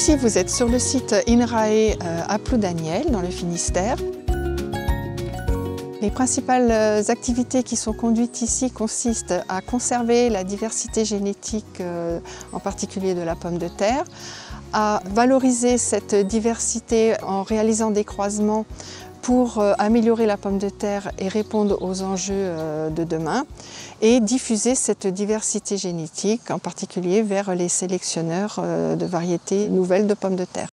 Ici, vous êtes sur le site INRAE à Ploudaniel, dans le Finistère. Les principales activités qui sont conduites ici consistent à conserver la diversité génétique, en particulier de la pomme de terre, à valoriser cette diversité en réalisant des croisements pour améliorer la pomme de terre et répondre aux enjeux de demain, et diffuser cette diversité génétique, en particulier vers les sélectionneurs de variétés nouvelles de pommes de terre.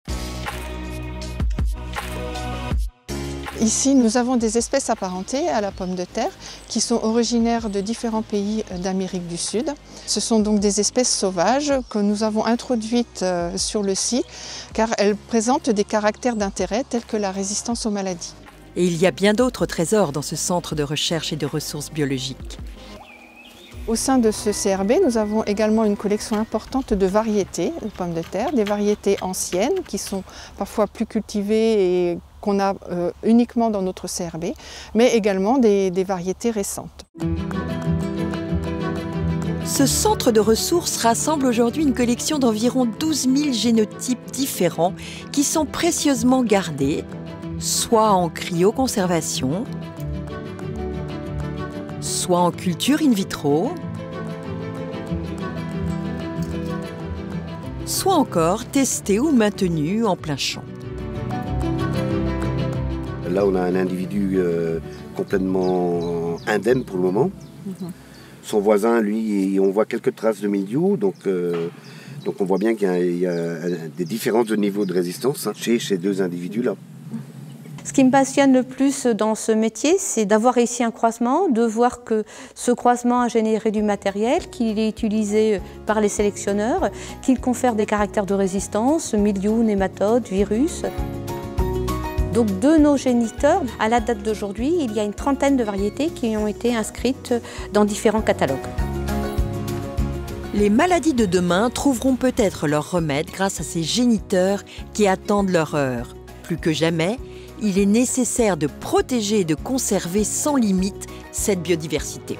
Ici, nous avons des espèces apparentées à la pomme de terre qui sont originaires de différents pays d'Amérique du Sud. Ce sont donc des espèces sauvages que nous avons introduites sur le site car elles présentent des caractères d'intérêt tels que la résistance aux maladies. Et il y a bien d'autres trésors dans ce centre de recherche et de ressources biologiques. Au sein de ce CRB, nous avons également une collection importante de variétés de pommes de terre, des variétés anciennes qui sont parfois plus cultivées et qu'on a uniquement dans notre CRB, mais également des variétés récentes. Ce centre de ressources rassemble aujourd'hui une collection d'environ 12 000 génotypes différents qui sont précieusement gardés, soit en cryoconservation, soit en culture in vitro, soit encore testés ou maintenus en plein champ. Là, on a un individu complètement indemne pour le moment. Son voisin, lui, on voit quelques traces de mildiou, donc on voit bien qu'il y a des différences de niveau de résistance chez ces deux individus-là. Ce qui me passionne le plus dans ce métier, c'est d'avoir réussi un croisement, de voir que ce croisement a généré du matériel, qu'il est utilisé par les sélectionneurs, qu'il confère des caractères de résistance, mildiou, nématodes, virus. Donc de nos géniteurs, à la date d'aujourd'hui, il y a une trentaine de variétés qui ont été inscrites dans différents catalogues. Les maladies de demain trouveront peut-être leur remède grâce à ces géniteurs qui attendent leur heure. Plus que jamais, il est nécessaire de protéger et de conserver sans limite cette biodiversité.